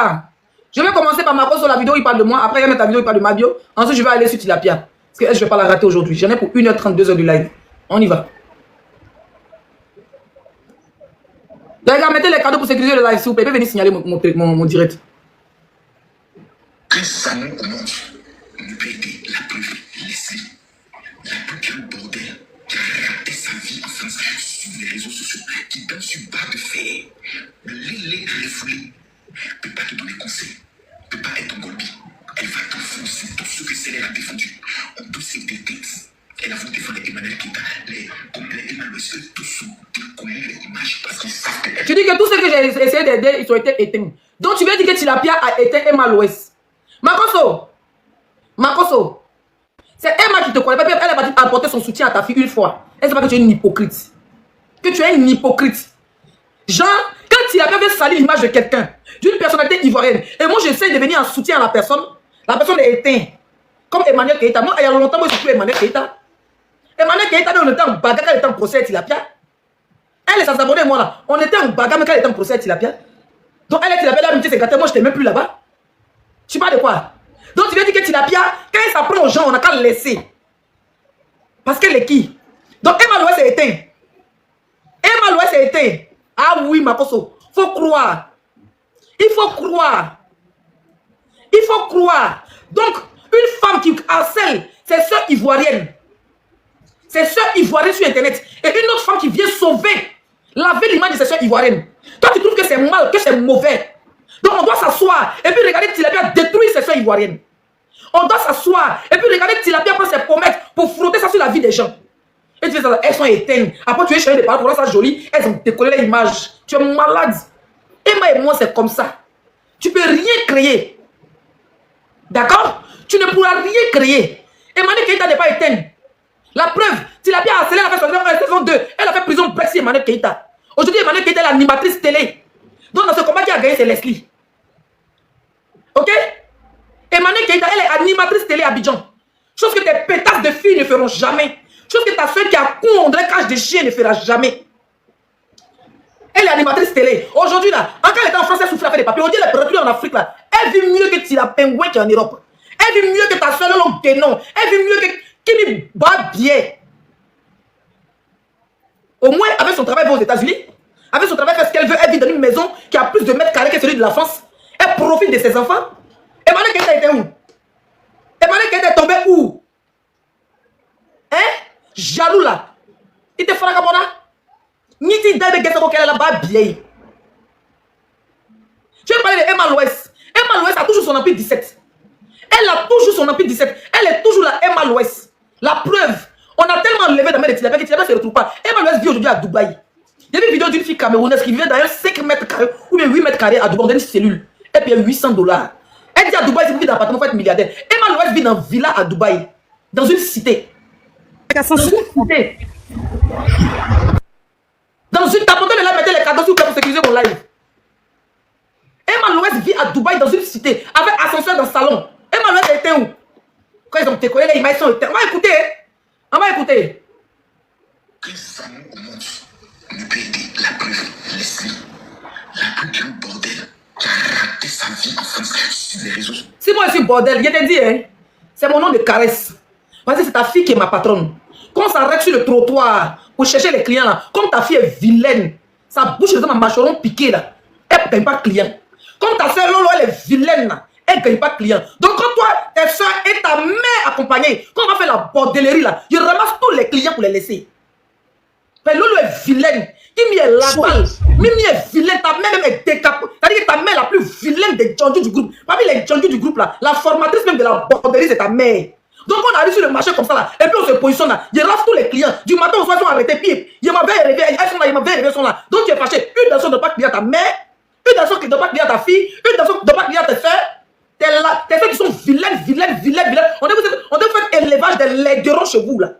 tard. Je vais commencer par Marco sur la vidéo, il parle de moi. Après, il va mettre la vidéo, il parle de ma bio. Ensuite, je vais aller sur Tilapia. Parce que je ne vais pas la rater aujourd'hui. J'en ai pour 1h30, 2h du live. On y va. Les gars, mettez les cadeaux pour sécuriser le live, s'il vous plaît. Venez signaler mon direct. Un salon au monde ne peut aider la preuve laissée. La plus grande bordel qui a raté sa vie en France sur les réseaux sociaux, qui danse sur barre de fer, le lélé refoulé, ne peut pas te donner conseil, ne peut pas être ton golbi. Elle va t'enfoncer tout ce que c'est elle a défendu. On peut se détecter. Elle a voulu défendre Emmanuel Keita, les complets Emmanuel, tous ont décollé les images parce qu'ils savent que... Tu dis que tous ceux que j'ai essayé d'aider, ils ont été éteints. Donc tu veux dire que Tilapia a éteint Emma l'Ouest. Makoso, c'est Emma qui te connaît. Elle va apporter son soutien à ta fille une fois. Elle ne sait pas que tu es une hypocrite. Que tu es une hypocrite. Genre, quand Tilapia veut salir l'image de quelqu'un, d'une personnalité ivoirienne, et moi j'essaie de venir en soutien à la personne est éteinte. Comme Emmanuel Keita. Moi, il y a longtemps, moi je suis plus Emmanuel Keita. Emmanuel Keita, on était en bagarre quand elle était en procès à Tilapia. Elle et ses abonnés, moi là, on était en bagarre quand elle était en procès à Tilapia. Donc elle et Tilapia, l'amitié c'est gâté, moi je n'étais même plus là-bas. Tu parles de quoi? Donc tu veux dire que Tilapia, quand elle s'apprend aux gens, on n'a qu'à le laisser. Parce qu'elle est qui? Donc Emma Louest est éteint. Emma Louest est éteint. Ah oui, Makoso, faut croire. Il faut croire. Il faut croire. Donc, une femme qui harcèle ses sœurs ivoiriennes, ses sœurs ivoiriennes sur Internet, et une autre femme qui vient sauver, laver l'image de ses sœurs ivoiriennes. Toi, tu trouves que c'est mal, que c'est mauvais. Donc, on doit s'asseoir et puis regarder Tilapia détruire ses sœurs ivoiriennes. On doit s'asseoir et puis regarder Tilapia prendre ses promesses pour frotter ça sur la vie des gens. Et tu fais ça, elles sont éteintes. Après, tu es chercher des paroles pour rendre ça joli. Elles ont décollé l'image. Tu es malade. Emma et moi, c'est comme ça. Tu ne peux rien créer. D'accord? Tu ne pourras rien créer. Emmanuel Keita n'est pas éteinte. La preuve, Tilapia a scellé la saison 2. Elle a fait prison Brexit Emmanuel Keita. Aujourd'hui, Emmanuel Keita est l'animatrice télé. Donc, dans ce combat qui a gagné, c'est Leslie. Ok? Emmanuel Keita, elle est animatrice télé à Abidjan. Chose que tes pétasses de filles ne feront jamais. Chose que ta soeur qui a con dans cage de chien ne fera jamais. Elle est animatrice télé. Aujourd'hui, là, quand elle était en France, elle souffrait avec des papiers. Aujourd'hui, elle est retenue en Afrique, là. Elle vit mieux que Tila Pengouin qui est en Europe. Elle vit mieux que ta soeur Lolo Guénon. Elle vit mieux que Kimi Babie. Au moins, avec son travail, elle va aux États-Unis. Avec son travail, elle fait ce qu'elle veut. Elle vit dans une maison qui a plus de mètres carrés que celui de la France. Elle profite de ses enfants. Emmanuel Keita était où? Emmanuel Keita est tombé où? Hein? Jaloux là. Il te fera kabona. Ni ti d'aide qu'elle est là-bas bien. Tu veux parler de Emma Louest. Emma Louest a toujours son empire 17. Elle a toujours son empire 17. Elle est toujours la Emma Louest. La preuve. On a tellement enlevé dans les Tilapia que Tilapia ne se retrouve pas. Emma Louest vit aujourd'hui à Dubaï. Il y a une vidéo d'une fille camerounaise qui vivait dans 5 mètres carrés ou bien 8 mètres carrés à Dubaï dans une cellule. Et puis $800. Elle dit à Dubaï, si vous vivez dans l'appartement, vous êtes milliardaire. Emma Louest vit dans une villa à Dubaï. Dans une cité. Dans une cité. Dans une tapoteuse de là, mettez les cadeaux pour sécuriser mon live. Emma Louest vit à Dubaï dans une cité avec ascenseur dans le salon. Emma Louest était où? Quand ils ont décollé, les images sont éteintes. On va écouter. On va écouter. Un salon au monde ne peut aider la preuve Leslie. La plus grande bordel qui a raté sa vie en France sur les réseaux sociaux. Si moi je suis bordel, je te dis, hein, c'est mon nom de caresse. Parce que c'est ta fille qui est ma patronne. Quand on s'arrête sur le trottoir pour chercher les clients là, comme ta fille est vilaine, sa bouche est comme un mâcheron piqué là, elle ne gagne pas de clients. Comme ta soeur Lolo, elle est vilaine là, elle ne gagne pas de clients. Donc quand toi, tes soeurs et ta mère accompagnée, quand on va faire la bordellerie là, je ramasse tous les clients pour les laisser. Mais Lolo est vilaine. Kimi est là-bas. Mimi est vilaine. Ta mère même est décapotée. C'est-à-dire que ta mère la plus vilaine des Djandjou du groupe. Parmi les Djandjou du groupe là, la formatrice même de la bordellerie, c'est ta mère. Donc on arrive sur le marché comme ça là, et puis on se positionne là, je rafle tous les clients, du matin au soir ils sont arrêtés, puis il m'avait arrivé, elles sont là, il m'avait arrivé, elles sont là. Donc tu es fâché, une personne ne doit pas clier à ta mère, une personne ne doit pas clier à ta fille, une personne ne doit pas clier à tes soeurs, tes soeurs qui sont vilaines. On doit faire élevage des laiderons chez vous là.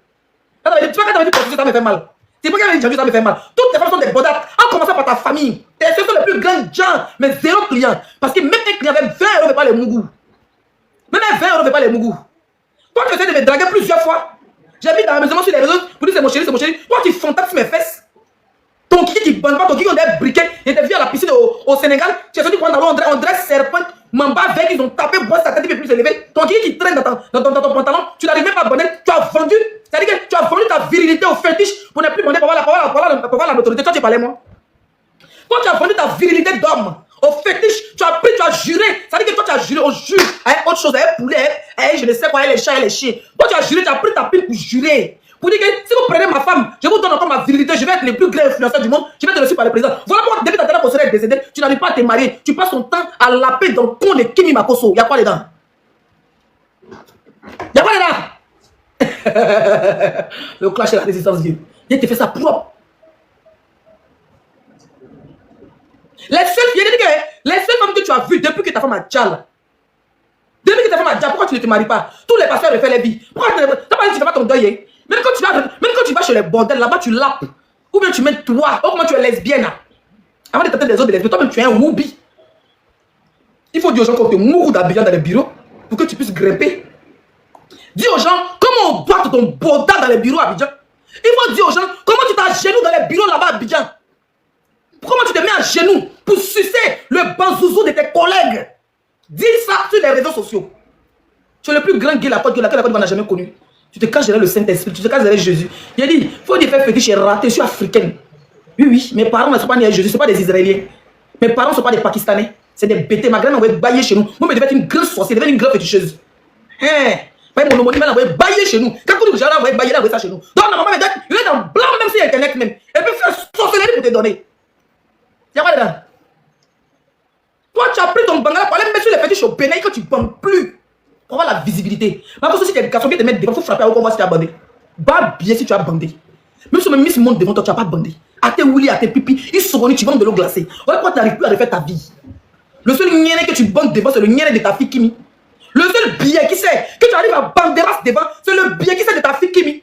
Tu vois quand tu as dit que ça me fait mal. C'est pourquoi ça me fait mal. Toutes les femmes sont des bodards, en commençant par ta famille. Tes soeurs sont les plus grands gens, mais zéro client. Parce que même un client avec 20 € ne fait pas les mougous. Même un 20 € ne fait pas les mougous. Toi, tu essaies de me draguer plusieurs fois. J'habite dans la maison sur les réseaux pour dire c'est mon chéri, c'est mon chéri. Toi, tu fantasmes mes fesses. Ton kiki qui bande pas, ton kiki on est briquet. Il était vu à la piscine au Sénégal. Tu es sorti prendre on dresse serpent Mamba avec, ils ont tapé, bois sa tête, il ne peut plus se lever. Ton qui traîne dans ton pantalon, tu n'arrives même pas à bander. Tu as vendu, c'est-à-dire que tu as vendu ta virilité au fétiche pour ne plus bander pour voir la notoriété. Toi, tu parlais, moi. Toi, tu as vendu ta virilité d'homme au fétiche. Tu as pris, tu as juré. C'est-à-dire que toi, tu as juré au juge, à autre chose, à un poulet, je ne sais quoi, les chats et les chiens. Toi, tu as juré, tu as pris ta pile pour jurer. Pour dire que si vous prenez ma femme, je vous donne encore ma virilité, je vais être le plus grand influenceur du monde, je vais te reçu par le président. Voilà pourquoi depuis ta dernière personne est décédée, tu n'arrives pas à te marier. Tu passes ton temps à laper dans le con de Kimi Makosso. Il y a quoi dedans? Il y a quoi dedans? Le clash et la résistance Dieu. Viens te faire ça propre. Les seules femmes que tu as vues depuis que ta femme a djal. Depuis que ta femme a djal, pourquoi tu ne te maries pas? Tous les pasteurs refait les vies. Pourquoi tu n'as pas dit que tu fais pas ton deuil? Même quand tu vas chez les bordels, là-bas, tu lapes. Ou bien tu mets toi. Oh, comment tu es lesbienne. Avant de tenter des autres lesbiennes, toi-même, tu es un woubi. Il faut dire aux gens qu'on te mourre d'Abidjan dans les bureaux pour que tu puisses grimper. Dis aux gens comment on boite ton bordel dans les bureaux à Abidjan. Il faut dire aux gens comment tu t'agenouilles dans les bureaux là-bas à Abidjan. Comment tu te mets à genoux pour sucer le banzouzou de tes collègues. Dis ça sur les réseaux sociaux. Tu es le plus grand gay la Côte d'Ivoire n'a jamais connu. Tu te caches derrière le Saint-Esprit, tu te caches derrière Jésus. Il a dit, il faut dire faire fétiche et raté, je suis africaine. Oui, oui, mes parents ne sont pas nés à Jésus, ce ne sont pas des Israéliens. Mes parents ne sont pas des Pakistanais. C'est des bêtés. Ma grand-mère m'avait baillé chez nous. Moi, je devais être une grande sorcière, je devais être une grande féticheuse. Hein? Mon homonyme m'avait baillé chez nous. Quand vous dites que j'avais baillé, là, ça chez nous. Donc, ma maman m'a dit, il est en blanc, même si Internet même. Elle peut faire sorcellerie pour te donner. Il y a quoi dedans? Toi, tu as pris ton bangala pour aller mettre sur les fétiches au Bénin quand tu ne bandes plus. Pour avoir la visibilité. Mais parce que si tu es garçon qui te met devant, il faut frapper à haut, on voit si tu as bandé. Bah bien si tu as bandé. Même si même Miss monte devant toi, tu n'as pas bandé. À tes woulis, à tes pipi, ils sont venus, tu bandes de l'eau glacée. Voilà pourquoi tu n'arrives plus à refaire ta vie. Le seul niainé que tu bandes devant, c'est le niainé de ta fille Kimi. Le seul billet qui sait que tu arrives à bander devant, c'est le billet qui sait de ta fille Kimi.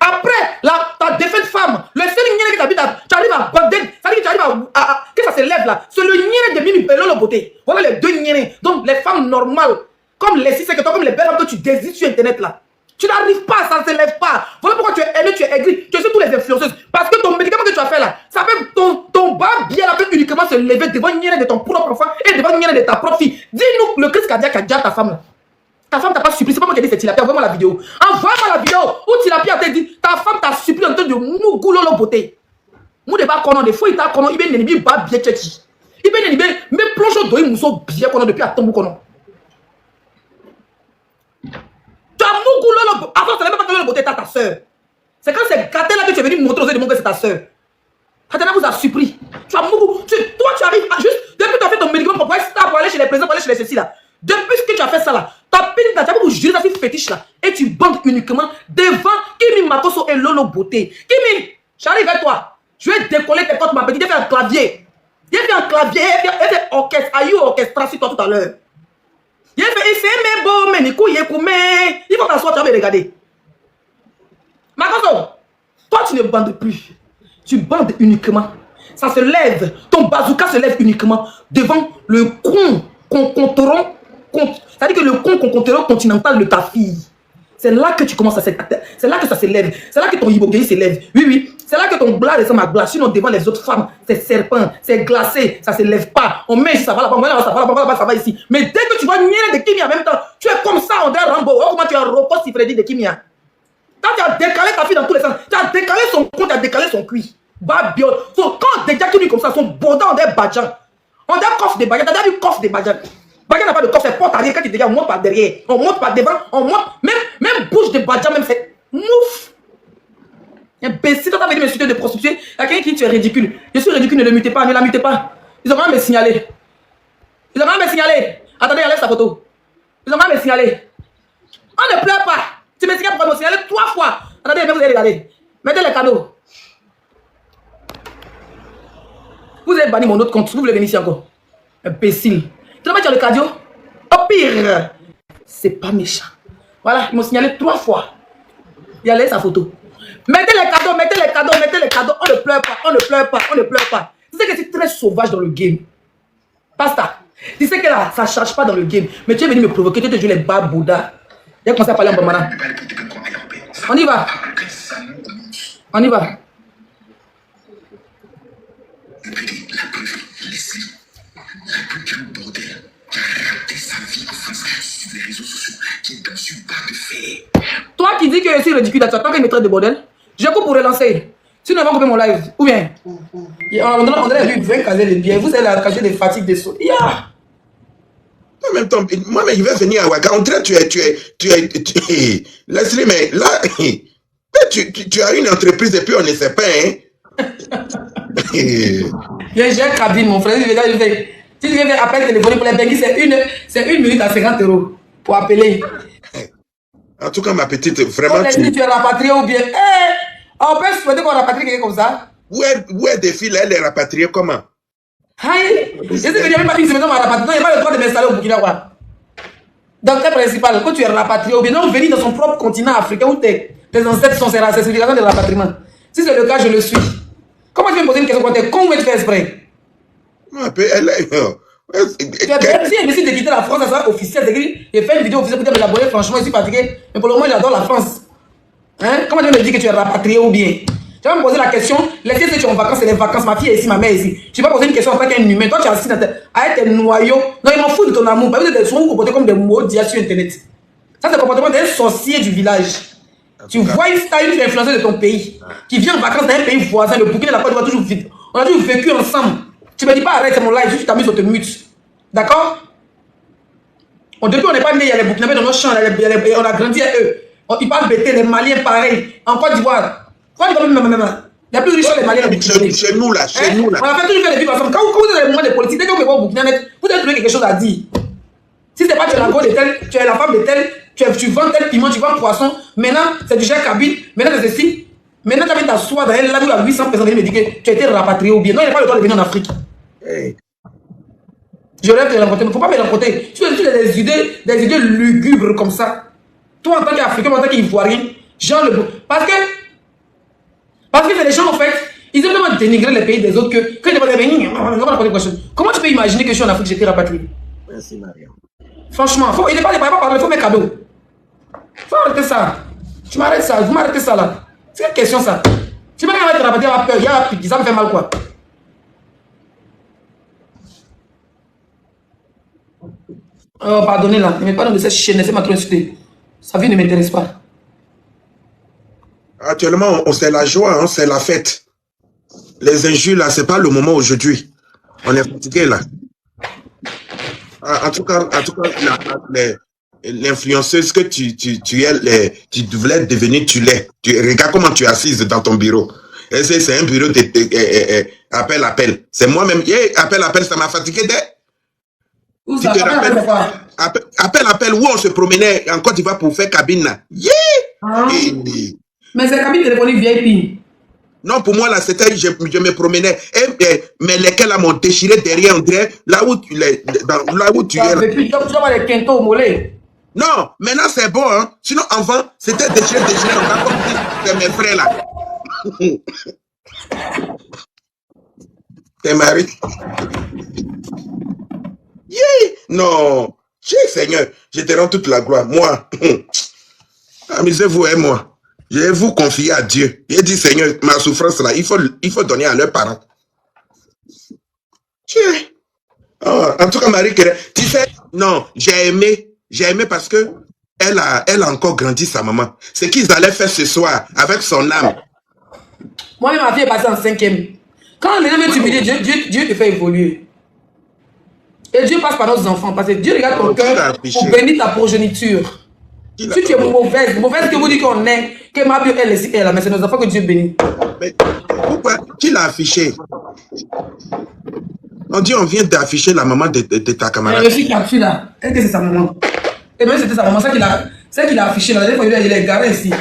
Après ta défaite femme, le seul niainé que tu arrives à bander, ça veut dire que tu arrives à que ça se lève là. C'est le niainé de Mimi Bello, la beauté. Voilà les deux niainé. Donc les femmes normales. Comme les si c'est que toi, comme les belles femmes que tu désires sur internet là. Tu n'arrives pas, ça ne se lève pas. Voilà pourquoi tu es haineux, tu es aigri, tu es sur tous les influenceuses. Parce que ton médicament que tu as fait là, ça fait ton bas bien là peut uniquement se lever devant une nienne de ton propre enfant et devant une nienne de ta propre fille. Dis-nous le crise cardiaque a déjà ta femme là. Ta femme t'a pas supplié, c'est pas moi qui ai dit c'est Tilapia, envoie-moi la vidéo. Envoie-moi la vidéo où Tilapia t'a dit, ta femme t'a supplié en train de mougoulo beauté. Mou de bas konon, des fois il t'a konon, il bien n'enibie pas bien tchéti. Il bien n'enibie, mais plonge au dos, il mousseau bien konon depuis à tombe konon. Avant, tu n'avais pas le beauté, ta soeur. C'est quand c'est gâté là que tu es venu montrer aux autres que c'est ta soeur. Hatana vous a surpris. Tu as beaucoup. Toi, tu arrives à juste. Depuis que tu as fait ton médicament pour aller chez les présidents, pour aller chez les ceci là. Depuis que tu as fait ça là, ta pine, tu as beaucoup juré dans cette fétiche là. Et tu bandes uniquement devant Kimi Makosso et Lolo Beauté. Kimi, j'arrive avec toi. Je vais décoller tes côtes, ma petite. Il fait un clavier. Il fait un clavier. Il fait orchestre. Aïe, orchestre, sur toi tout à l'heure. Il fait mes beaux, mais il faut t'asseoir, tu vas me regarder. Makosso, toi tu ne bandes plus. Tu bandes uniquement. Ça se lève. Ton bazooka se lève uniquement devant le con concontron. C'est-à-dire que le con concontron continental de ta fille. C'est là que tu commences à se... C'est là que ça se lève. C'est là que ton hypocrisie se lève. Oui, oui. C'est là que ton blas ressemble à glace. Sinon, devant les autres femmes, c'est serpent, c'est glacé, ça se lève pas. On met ici, ça va là-bas, on met là-bas, ça va là-bas, ça va ici. Mais dès que tu vois Niel de Kimia en même temps, tu es comme ça, on dirait Rambo. Oh, comment tu as Rocco Sifredi de Kimia. Quand tu as décalé ta fille dans tous les sens, tu as décalé son cou, tu as décalé son cuit. Bah, bio. Quand déjà qui lui comme ça, son bordel, on dirait Badjan. On dirait coffre de Badjan. Tu as déjà vu coffre de Badjan. Badjan n'a pas de coffre, c'est porte arrière. Quand tu déjà, on monte par derrière, on monte par devant, on monte. Même bouche de Badjan, même c'est mouf. Imbécile, toi, t'as venu me suivre de prostituée. Il y a quelqu'un qui dit tu es ridicule. Je suis ridicule, ne le mutez pas, ne la mutez pas. Ils ont quand même me signaler. Ils ont quand même me signaler. Attendez, enlève sa photo. Ils ont quand même me signaler. On ne pleure pas. Tu me signales pour me signaler 3 fois. Attendez, vous allez regarder. Mettez les cadeaux. Vous avez banni mon autre compte. Vous voulez venir ici encore. Imbécile. Tu vas mettre le cadeau. Au pire, c'est pas méchant. Voilà, ils m'ont signalé 3 fois. Il a laissé sa photo. Mettez les cadeaux, mettez les cadeaux, mettez les cadeaux. On ne pleure pas, on ne pleure pas, on ne pleure pas. Tu sais que c'est très sauvage dans le game. Pasta. Tu sais que là, ça ne charge pas dans le game. Mais tu es venu me provoquer, tu te joues les bas Bouddha. Il a commencé à parler en Bamana. On y va. On y va. La preuve, laissez. La plus grande bordel. faire. Toi qui dis que je suis ridicule, tu attends qu'elle me traite de bordel. Je coupe pour relancer. Sinon, elle va couper mon live. Ou bien, on a vu 20 casés de biens. Vous avez la casée des fatigues des sauts. Yeah. En même temps, moi, mais il va venir à Ouaga. En train, Leslie, mais là, tu as une entreprise et puis on ne sait pas, hein. J'ai un cabine, mon frère. Si tu veux faire appel téléphonique pour les Benguis, c'est 1 minute à 50 € pour appeler. En tout cas, ma petite, vraiment. Tu es rapatrié ou bien. On peut souhaiter qu'on rapatrie quelqu'un comme ça. Où est des filles, elle est rapatriée comment? Aïe, je sais que il n'y a même pas une semaine à rapatrier. Non, il n'y a pas le droit de m'installer au Burkina, quoi. Donc, le principal, quand tu es rapatrié ou bien non, venir dans son propre continent africain où tes ancêtres sont ces certifications de rapatriement. Si c'est le cas, je le suis. Comment tu veux me poser une question quand tu es con ou tu fais exprès? Tu as bien décidé de quitter la France, ça sera officiel. J'ai fait une vidéo officielle pour dire, mais franchement, je suis fatigué. Mais pour le moment, j'adore la France. Hein? Comment tu veux me dire que tu es rapatrié ou bien? Tu vas me poser la question, laissez que tu es en vacances, c'est les vacances, ma fille est ici, ma mère est ici. Tu vas poser une question en tant qu'un humain. Toi, tu es assis avec tes noyaux. Non, ils m'en foutent de ton amour. Vous êtes souvent comportés comme des mots d'IA sur Internet. Ça, c'est le comportement d'un sorcier du village. Tu vois une star, une influenceuse de ton pays, qui vient en vacances dans un pays voisin, le Burkina, la Côte d'Ivoire, toujours vite. On a toujours vécu ensemble. Tu me dis pas arrête, c'est mon live, juste tu t'amuses, on te mute. D'accord? Depuis, on n'est pas né, il y a les Burkinabés dans nos champs, on a grandi à eux. Ils parlent bêté, les Maliens pareil. En Côte d'Ivoire. Il y a plus riche les Maliens. Chez nous là, chez nous là. On a fait toujours faire des vivres ensemble. Quand vous êtes dans les moments de politique, dès que vous voyez au Burkina, vous devez trouver quelque chose à dire. Si c'est pas tu es la go de tel, tu es la femme de tel, tu vends tel piment, tu vends poisson. Maintenant, c'est du cher cabine. Maintenant, c'est ceci. Maintenant, tu as mis ta soie dans elle, là où il y a 800 personnes qui me disent que tu as été rapatrié ou bien. Non, il n'y a pas le droit de venir en Afrique. Hey. Je rêve de l'emporter, mais il ne faut pas me l'emporter. Tu as des idées lugubres comme ça. Toi, en tant qu'Africain, en tant qu'Ivoirien, genre le... Parce que c'est des gens, en fait, ils aiment tellement dénigrer les pays des autres que quand ils vont dire, comment tu peux imaginer que je suis en Afrique, j'ai été rapatrié? Merci, Maria. Franchement, il n'est pas parler, il faut mes cadeaux. Il faut arrêter ça. Tu m'arrêtes ça, vous m'arrêtez ça là. C'est quelle question ça? Tu m'as dit, rapatrié, il y a peur, ça me fait mal quoi. Oh, pardonnez là, ne mets pas dans de cette chaîne, c'est ma trop insulté. Sa vie ne m'intéresse pas. Actuellement, c'est la joie, hein, c'est la fête. Les injures là, c'est pas le moment aujourd'hui. On est fatigué là. En tout cas, l'influenceuse que tu voulais devenir, tu l'es. Regarde comment tu es assise dans ton bureau. C'est un bureau de appel. C'est moi-même. Appel, ça m'a fatigué Où ça, appel, où on se promenait en Côte d'Ivoire pour faire cabine là. Yeah! Mais c'est cabine téléphonique VIP. Non, pour moi là, c'était, je me promenais. Mais lesquels là m'ont déchiré derrière, on dirait, là où tu es. Tu dois avoir les quintos au mollet. Non, maintenant c'est bon, hein. Sinon, avant, c'était déchiré. On a compris, c'est mes frères là. T'es marié? Yeah! Non. Seigneur, je te rends toute la gloire. Moi, amusez-vous et moi. Je vais vous confier à Dieu. Il dit, Seigneur, ma souffrance là, il faut donner à leurs parents. Oh, en tout cas, Marie, tu sais, non, j'ai aimé parce que elle a encore grandi sa maman. Ce qu'ils allaient faire ce soir avec son âme. Moi, ma fille est passée en 5e. Quand les gens t'humilier, Dieu te fait évoluer. Et Dieu passe par nos enfants, parce que Dieu regarde ton cœur pour bénir ta progéniture. Si tu es mauvaise que vous dites qu'on est, que ma Bible elle est là, mais c'est nos enfants que Dieu bénit. Mais pourquoi? Qui l'a affiché? On dit on vient d'afficher la maman de ta camarade. Le fille qui a fui là, est-ce que c'est sa maman? Et même c'était sa maman, c'est qu'il a affiché là. La dernière fois il est garé ici.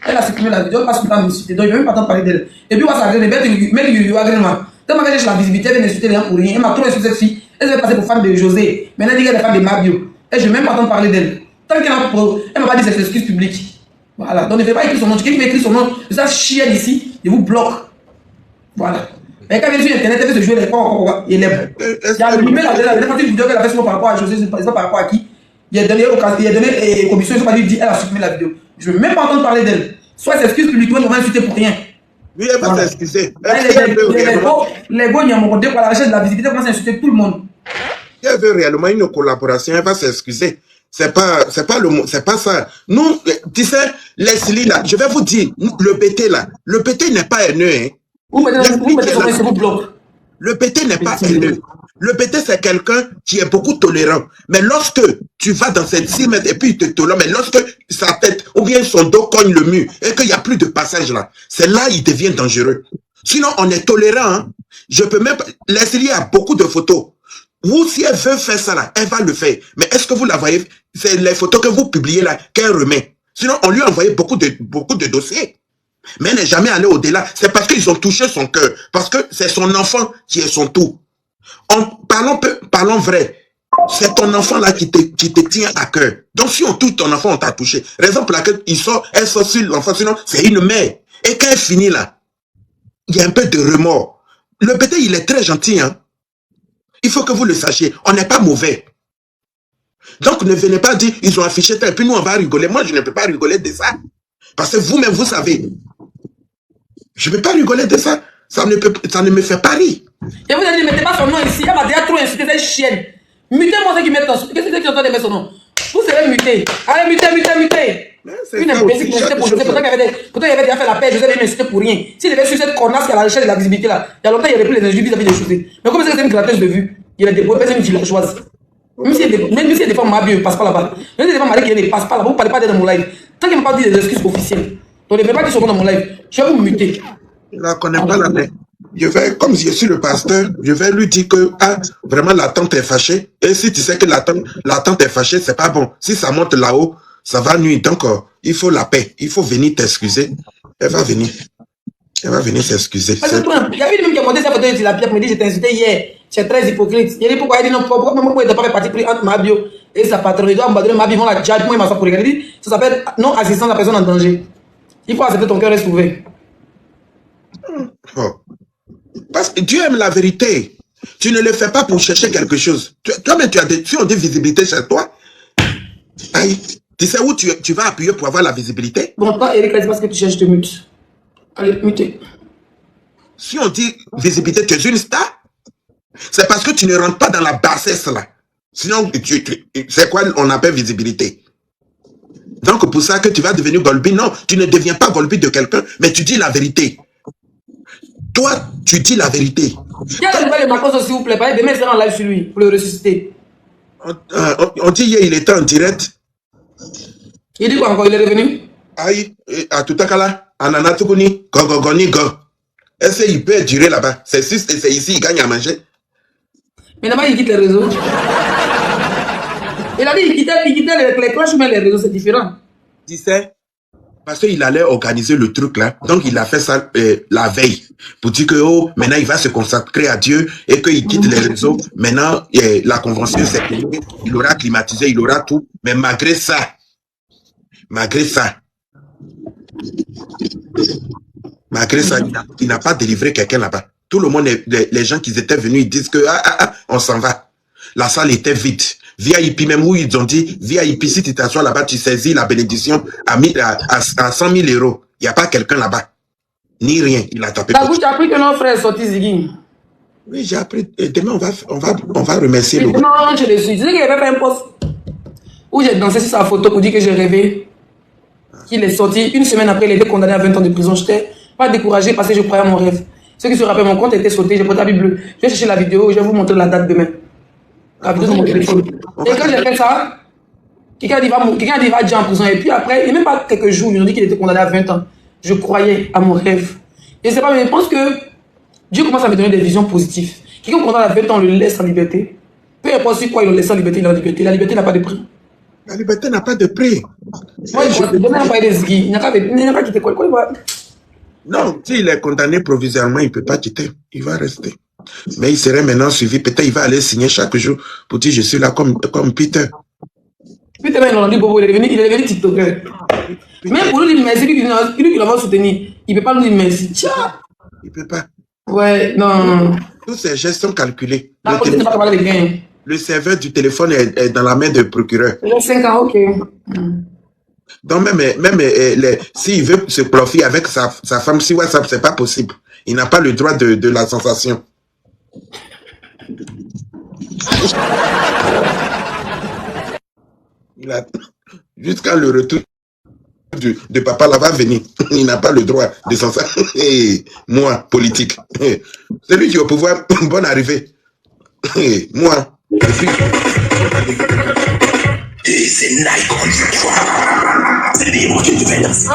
Elle a supprimé la vidéo parce qu'il va m'insulter. Donc il ne veut même pas t'en parler d'elle. Et puis on va s'agréer, mais il lui agrément. Tellement que j'ai la visibilité, elle vient m'insulter les gens pour rien. Elle m'a trop insulté cette fille. Elle se fait passer pour femme de José. Maintenant elle dit qu'elle est femme de Mabio. Et je ne vais même pas t'en parler d'elle. Tant qu'elle ne m'a pas dit ses excuses publiques. Voilà. Donc ne fais pas écrire son nom. Quelqu'un qui écrit son nom, ça chienne ici, je vous bloque. Voilà. Mais quand elle vient sur Internet, elle veut se jouer les points, il est. Il y a allumé la vidéo qu'elle a fait par rapport à José, je ne sais pas par rapport à qui. Il a donné commission, ils n'ont pas dit, elle a supprimé la vidéo. Je ne veux même pas entendre parler d'elle. Soit elle s'excuse publiquement, on va insulter pour rien. Oui, elle va s'excuser. Les gars, il y a mon côté pour la recherche de la visibilité, commence à insulter tout le monde. Si elle veut réellement une collaboration, elle va s'excuser. C'est pas ça. Nous, tu sais, Leslie là, je vais vous dire, le BT là, le BT n'est pas haineux, hein. Vous mettez son nom et vous bloque. Le BT n'est pas haineux. Le BT, c'est quelqu'un qui est beaucoup tolérant. Mais lorsque tu vas dans cette 6 mètres et puis il te tolère, mais lorsque sa tête ou bien son dos cogne le mur et qu'il n'y a plus de passage là, c'est là il devient dangereux. Sinon, on est tolérant. Hein. Je peux même... Leslie a beaucoup de photos. Vous, si elle veut faire ça là, elle va le faire. Mais est-ce que vous la voyez? C'est les photos que vous publiez là qu'elle remet. Sinon, on lui a envoyé beaucoup de dossiers. Mais elle n'est jamais allée au-delà. C'est parce qu'ils ont touché son cœur. Parce que c'est son enfant qui est son tout. Parlons vrai. C'est ton enfant là qui te tient à cœur. Donc si on touche ton enfant, on t'a touché. Raison pour laquelle elle sort sur l'enfant. Sinon, c'est une mère. Et quand elle finit là, il y a un peu de remords. Le bébé, il est très gentil. Hein. Il faut que vous le sachiez. On n'est pas mauvais. Donc ne venez pas dire, ils ont affiché ça. Et puis nous, on va rigoler. Moi, je ne peux pas rigoler de ça. Parce que vous-même, vous savez. Je ne peux pas rigoler de ça. Ça ne me fait pas rire. Et vous avez dit, mettez pas son nom ici. Elle m'a déjà trop insulté, cette chienne. Mutez-moi ceux qui mettent ton nom. Qu'est-ce que c'est qui entend de mettre son nom? Vous serez muté. Allez, mutez. Une imbécile qui m'insultait pour José. Pourtant, il avait déjà fait la paix. José devait m'insulter pour rien. S'il devait suivre cette connasse qui a la recherche de la visibilité là, il y a longtemps, il aurait pris les injures vis-à-vis de José. Mais comme c'est une gratteuse de vue, il a débrouillé, c'est une villageoise. Même si il défend ma bio, il ne passe pas là-bas. Même si il défend ma qui ne passe pas là-bas, vous ne parlez pas dans mon live. Tant qu'il ne m'a pas dit des excuses officielles. Donc ne venez pas dire son nom dans mon live. Je vais vous muter. Je ne la connais pas la paix. Comme je suis le pasteur, je vais lui dire que vraiment la tante est fâchée. Et si tu sais que la tante est fâchée, c'est pas bon. Si ça monte là-haut, ça va nuire. Donc, il faut la paix. Il faut venir t'excuser. Elle va venir. Elle va venir s'excuser. Il y a une même qui a monté sa photo de la pierre pour me dire, je t'ai insulté hier. Tu es très hypocrite. Il dit pourquoi? Il dit non, pourquoi même moi, il n'a pas fait partie pris entre ma bio et sa patronne. Il doit m'abandonner ma bio, ils vont la judge. Moi, il m'a fait pour regarder. Il dit, ça s'appelle non-assistance à personne en danger. Il faut accepter ton cœur reste ouvert. Oh. Parce que Dieu aime la vérité. Tu ne le fais pas pour chercher quelque chose. Toi-même, tu as des visibilités chez toi. Aïe. Tu sais où tu vas appuyer pour avoir la visibilité? Bon, toi, Eric, c'est parce que tu cherches de mute. Allez, mutez. Si on dit visibilité, tu es une star, c'est parce que tu ne rentres pas dans la bassesse là. Sinon, c'est quoi on appelle visibilité? Donc, pour ça que tu vas devenir Golbi. Non, tu ne deviens pas Golbi de quelqu'un, mais tu dis la vérité. Toi, tu dis la vérité. Il y a le nouvelle de Marcos, s'il vous plaît. Demain, il sera en live sur lui pour le ressusciter. On dit hier, il était en direct. Il dit quoi encore? Il est revenu? Aïe, à tout à l'heure, Ananatukuni, Gogogoni, Go. Est-ce qu'il peut durer là-bas? C'est ici, il gagne à manger. Mais là-bas, il quitte les réseaux. Il a dit il quittait les clashs, mais les réseaux, c'est différent. Tu sais, parce qu'il allait organiser le truc là. Donc, il a fait ça la veille. Pour dire que, oh, maintenant, il va se consacrer à Dieu et qu'il quitte les réseaux. Maintenant, la convention, c'est qu'il aura climatisé, il aura tout. Mais malgré ça, il n'a pas délivré quelqu'un là-bas. Tout le monde, les gens qui étaient venus, ils disent que, on s'en va. La salle était vide. VIP, même où ils ont dit, VIP, si tu t'assois là-bas, tu saisis la bénédiction à 100 000 €. Il n'y a pas quelqu'un là-bas. Ni rien. Il a tapé. T'as appris que notre frère est sorti Ziggy? Oui, j'ai appris. Et demain, on va remercier le gars. Non, je le suis. Tu sais qu'il avait fait un post où j'ai dansé sur sa photo pour dire que j'ai rêvé. Qu'il est sorti. Une semaine après, il était condamné à 20 ans de prison. Je n'étais pas découragé parce que je croyais à mon rêve. Ceux qui se rappellent, mon compte était sauté. J'ai porté la Bible. Je vais chercher la vidéo. Je vais vous montrer la date demain. La vidéo sur mon téléphone. Et quand j'ai fait ça, quelqu'un a dit va dire en prison. Et puis après, il n'y a même pas quelques jours, ils ont dit qu'il était condamné à 20 ans. Je croyais à mon rêve. Je ne sais pas, mais je pense que Dieu commence à me donner des visions positives. Quelqu'un condamné à 20 ans, on le laisse en liberté. Peu importe sur quoi il le laisse en liberté, il est en liberté. La liberté n'a pas de prix. La liberté n'a pas de prix. Moi, je ne pas parler de Ziggy. Il n'a pas quitté quoi. Non, s'il est condamné provisoirement, il ne peut pas quitter. Il va rester. Mais il serait maintenant suivi. Peut-être il va aller signer chaque jour pour dire je suis là comme Peter. Peter, il a dit Bobo, il est devenu TikToker. Même pour lui dire merci, lui qui l'avait soutenu, il ne peut pas nous dire merci. Tiens. Il ne peut pas. Ouais, non. Tous ces gestes sont calculés. Le serveur du téléphone est dans la main du procureur. Il a 5 ans, ok. Donc même s'il veut se profiter avec sa femme, si WhatsApp, c'est pas possible. Il n'a pas le droit de la sensation. Jusqu'à le retour de papa là va venir. Il n'a pas le droit de s'en sortir. Moi, politique. Celui qui est au pouvoir, bonne arrivée. Moi. Et c'est Nike comme cette fois. C'est des mots que tu fais danser.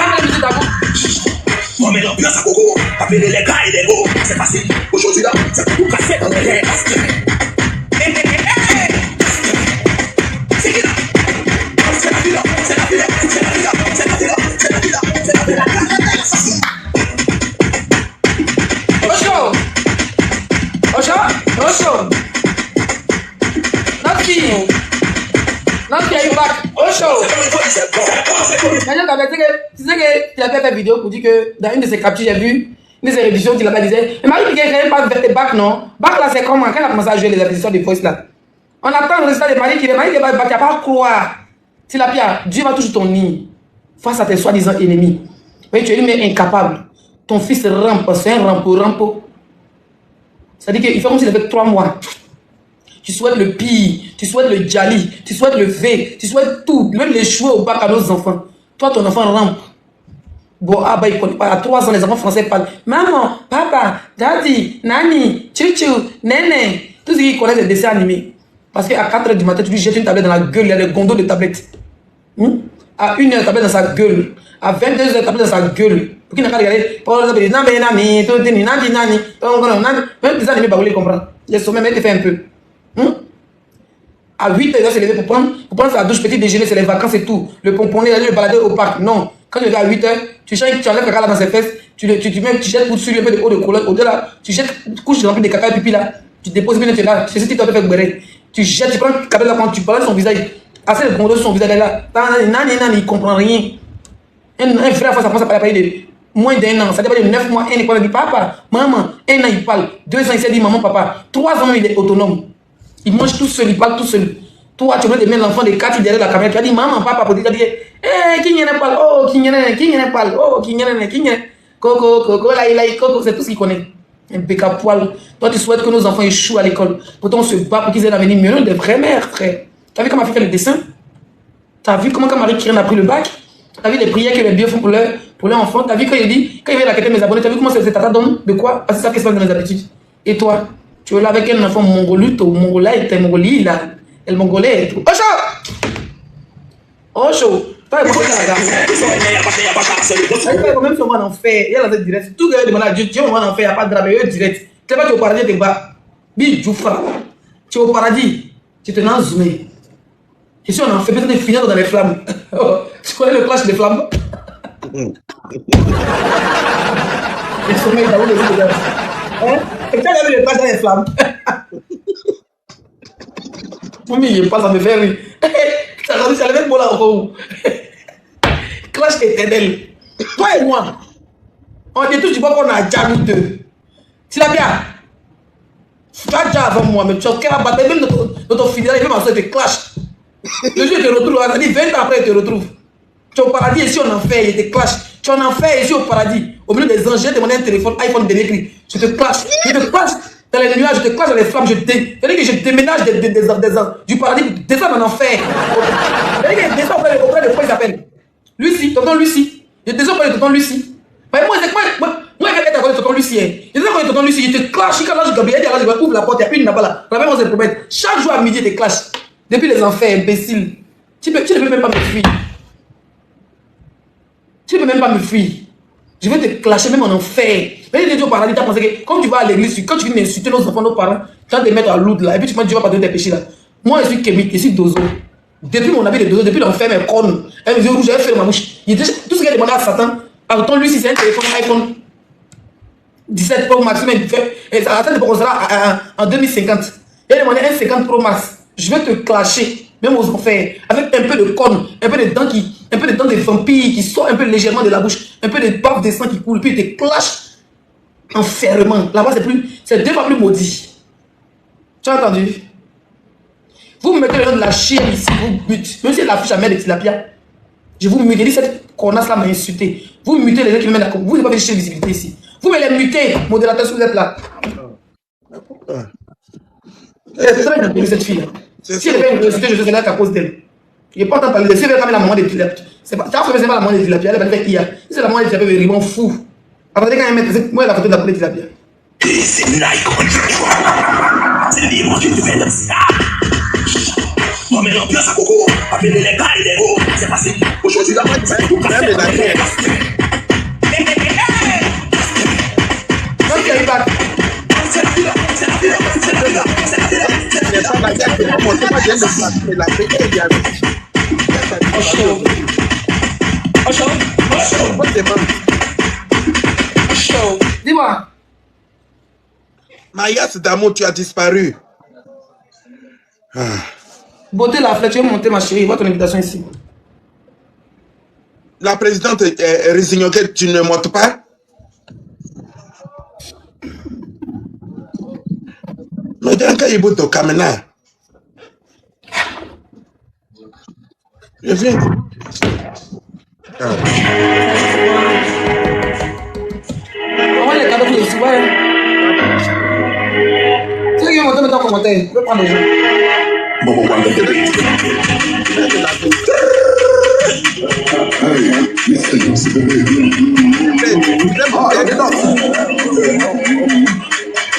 On met l'ambiance à gogo. Appeler les gars et les go. C'est facile. Aujourd'hui là, c'est tout cassé dans les rêves. C'est qui là? C'est la vie là. C'est la vie là. C'est la vie là. C'est la vie là. C'est la vie là. C'est la vie là. Osho. Not here, you back. Osho. Tu sais que tu as fait une vidéo pour dire que dans une de ses captures, j'ai vu une de ses réductions, tu l'as disait. Et Marie Piquet n'a pas vers bac, non? Bac là, c'est comment? Quand elle a commencé à jouer les acquisitions de voice là. On attend le résultat de Marie qui va bac, il n'y a pas à croire. Si la pierre, Dieu va toujours ton nid face à tes soi-disant ennemis. Mais tu es lui-même incapable. Ton fils rampe, c'est un rampo. C'est-à-dire qu'il fait comme s'il avait 3 mois. Tu souhaites le pire, tu souhaites le jali, tu souhaites le V, tu souhaites tout, même les cheveux au bac à nos enfants. Toi, ton enfant rampe. Bon, ah bah, il connaît pas. À 3 ans, les enfants français parlent. Maman, papa, daddy, nani, chouchou, néné. Tout ce qu'ils connaissent, c'est des dessins animés. Parce qu'à 4 h du matin, tu lui jettes une tablette dans la gueule, il y a des gondos de tablettes. À 1 h, tablette dans sa gueule. À 22 h, tablette dans sa gueule. Pour qu'il n'a pas regardé. Même des animés, bah, vous les comprenez. Les sommets, mais tu fais un peu. À 8 h, il doit se lever pour prendre sa douche, petit déjeuner, c'est les vacances et tout. Le pomponner, aller le balader au parc. Non. Quand tu es à 8 h, tu enlèves caca là dans ses fesses, tu jettes pour sur un peu de eau de couleur. Au-delà, tu jettes couche remplie de caca et pipi là. Tu déposes bien, tu es là. C'est ce que tu dois faire bérer. Tu jettes, tu prends le cabelle là quand tu parles son visage. Assez de gondos sur son visage là. Nani, il comprend rien. Un frère, ça prend ça par de moins d'1 an. Ça dépend de 9 mois. Un il dit papa, maman. 1 an, il parle. 2 ans, il s'est dit maman, papa. 3 ans, il est autonome. Il mange tout seul, il parle tout seul. Toi, tu veux de mettre l'enfant de 4 derrière la caméra. Tu as dit maman, papa, pour dire, qui n'y en a pas? Oh, qui n'y en a pas? Oh, qui n'y en a? Coco, là, Coco, c'est tout ce qu'il connaît. Un bec à poil. Toi, tu souhaites que nos enfants échouent à l'école. Pourtant, on se bat pour qu'ils aient l'avenir mieux. Des vraies mères, frère. Tu as vu comment elle fait le dessin? Tu as vu comment quand Marie-Kyrène a pris le bac? Tu as vu les prières que les biens font pour leur enfant? Tu as vu quand il dit, quand il vient la quête de mes abonnés, tu as vu comment c'est tata donne de quoi? Parce que c'est ça qui se passe dans mes habitudes. Et toi, tu es là avec un enfant mongolite ou mongolais, t'es mongolais là. Et le mongolais et tout. Osho! Pas le mongolais là. Il même sur moi en enfer. Il y a la direct. Tout le monde demande à Dieu, Dieu, on va en enfer, il n'y a pas de drame. Il y a direct. Tu es pas au paradis, tu es bas. Bi, Djoufra. Tu es au paradis. Tu te lances zoomé. Je suis en enfer, peut-être finir dans les flammes. Tu connais le clash des flammes? Le sommeil, t'as vu le jeu de gaz. Et tu as vu le clash dans les flammes? Oui, il passe, ça me fait rire. Ça le fait pour là haut. Clash éternel. Toi et moi, on dit tous du bois qu'on a déjà nous deux. Tu l'as bien. Tu as déjà avant moi, mais tu as qu'à la bataille, même notre fidèle, même en soi, tu clash. Le jour te retrouve, ça dit 20 ans après, il te retrouve. Tu es au paradis, ici on en fait, il te clash. Tu en enfer, ici au paradis. Au milieu des anges, j'ai demandé un téléphone, iPhone de l'écrit. Je te clash. Dans les nuages, je te clash dans les flammes, c'est-à-dire que je déménage du paradis, descends en enfer. C'est-à-dire que je descends auprès de quoi il s'appelle Lucie, tonton Lucie. Je descends auprès de tonton Lucie. Mais moi, quand tu as tonton Lucie, je descends auprès de tonton Lucie, je te clash. Quand l'ange Gabriel dit, je ouvre la porte, il n'y a plus une là-bas là. La même chose, c'est promettre. Chaque jour à midi, je te clash. Depuis les enfers, imbécile. Tu ne peux même pas me fuir. Tu ne peux même pas me fuir. Je vais te clasher même en enfer. Mais il est au paradis, tu as pensé que quand tu vas à l'église, quand tu viens insulter nos enfants, nos parents, tu vas te mettre à l'autre là, et puis tu vas pardonner tes péchés là. Moi, je suis Kémik, je suis Dozo. Depuis mon habit de Dozo, depuis l'enfer, mes cornes, un vieux rouge, j'avais fait ma bouche. Tout ce qu'il a demandé à Satan, autant lui, si c'est un téléphone iPhone 17 Pro Max, et ça attend de pour en 2050. Il a demandé un 50 Pro Max. Je vais te clasher. Même aux enfers, avec un peu de cornes, un peu de dents de vampires qui sortent un peu légèrement de la bouche, un peu de bave de sang qui coule, puis ils te clashent enfermement. Là-bas, c'est 2 fois plus maudit. Tu as entendu? Vous me mettez le nom de la chienne ici, vous mutez. Même si elle affiche la mère de Tilapia, je vous mute. Cette connasse là m'a insulté. Vous mutez les gens qui me mènent à vous n'avez pas fait chercher visibilité ici. Vous me les mutez, modérateur, si vous êtes là. C'est très bien cette fille. Si elle fait une curiosité, je sais là qu'à cause d'elle. Je ne peux pas t'en parler. Si elle veut quand la maman de tilapia, c'est pas la maman de tilapia, elle va faire Ia. Si c'est la maman de tilapia, elle est fou. Attendez quand elle met, moi la photo de la tilapia. C'est Nike, c'est libre, tu te fais comme ça. On met l'ambiance à coco, appelez les gars et les gros, c'est facile. Aujourd'hui, la main, c'est tout même la guerre. Donc, il y a eu pas. Dis-moi. Mayas d'amour, tu as disparu. Beauté la flèche, tu es montée ma chérie, vois ton invitation ici. La présidente est résignée que tu ne montes pas. Mais d'un cas, il bout au Kamena. Je viens. On va les cadeaux pour ici, ouais. Ceux qui vont monter maintenant en commentaire, je peux prendre les gens.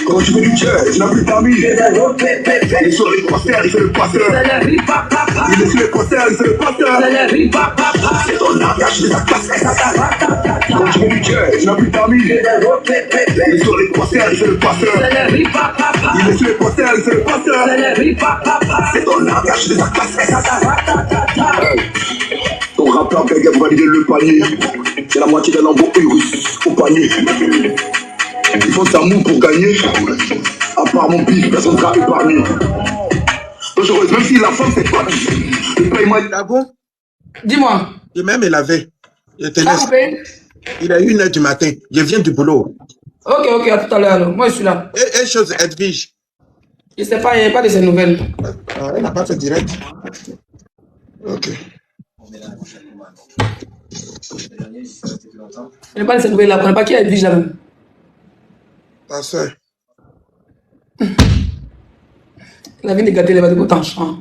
Quand tu veux du jazz, tu n'as plus d'amis. Il est sur les posters, il fait le pasteur. Il est sur les posters, il fait le pasteur. C'est ton art, cache de ta classe. Quand tu veux du jazz, tu n'as plus d'amis. Il est sur les posters, il fait le pasteur. Il est sur les posters, il fait le pasteur. C'est ton art, cache de ta classe. Ton rappeur bègue a validé le panier. C'est la moitié d'un lambeau russe au panier. Ils font ça mou pour gagner. À part mon pif, personne ne sera épargné. Dangereuse, même si la femme c'est pas le paiement est Ah bon? Dis-moi. Et même il avait. Je te Ça laisse. coupé? Il est 1h du matin. Je viens du boulot. Ok, à tout à l'heure alors. Moi je suis là. Et chose, Edwige. Je sais pas, il n'y a pas de ces nouvelles. Elle n'a pas fait direct. Ok. Il n'y a pas de ces nouvelles là. On n'a pas qui est Edwige là même. Ta soeur. La vie de gâter les bâtiments tranchant.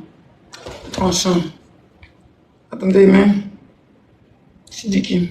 Tranchant. Attendez, mais. Je dis qui?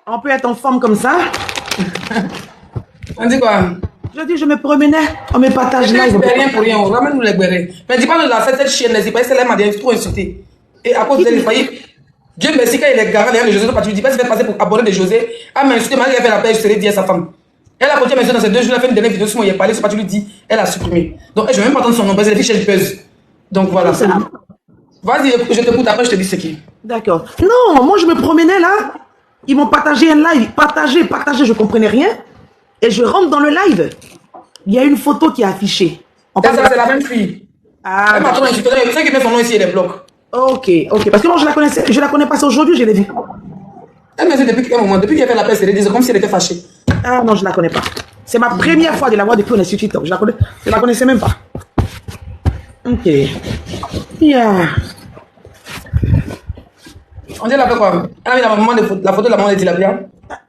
On peut être en forme comme ça. On dit quoi? Je dis, je me promenais, on me partage là. Je ne rien pour rien, ramène-nous les bérets. Mais dis pas de la cette chienne, c'est pas celle-là m'a trop insulté. Et à cause d'elle, il fallait. Dieu merci quand il est garant derrière les José, tu dis pas si tu passer pour abonner de José. Ah, mais insulté, elle a fait la paix, je serais dit à sa femme. Elle a continué à dans ces 2 jours, elle a fait une dernière vidéo sur moi, il a parlé, c'est pas tu lui dis, elle a supprimé. Donc, je vais même pas entendre son nom, parce qu'elle est fichée de buzz. Donc voilà. Vas-y, je t'écoute, après je te dis ce qui. D'accord. Non, moi je me promenais là. Ils m'ont partagé un live. Partagé, je comprenais rien. Et je rentre dans le live. Il y a une photo qui est affichée. C'est la même fille. Ah, elle m'a trop insulté. Ceux qui mettent son nom ici, il les bloque. Ok. Parce que moi je la connais pas, c'est aujourd'hui, je l'ai vue. Elle me dit depuis quel moment, depuis qu'elle a fait la paix, c'est comme si elle était fâchée. Ah non, je la connais pas. C'est ma première fois de la voir depuis qu'on est sur TikTok. Je la connaissais même pas. Ok. Yeah. On dit elle a fait quoi? Elle a mis la photo de la maman de Tilapia.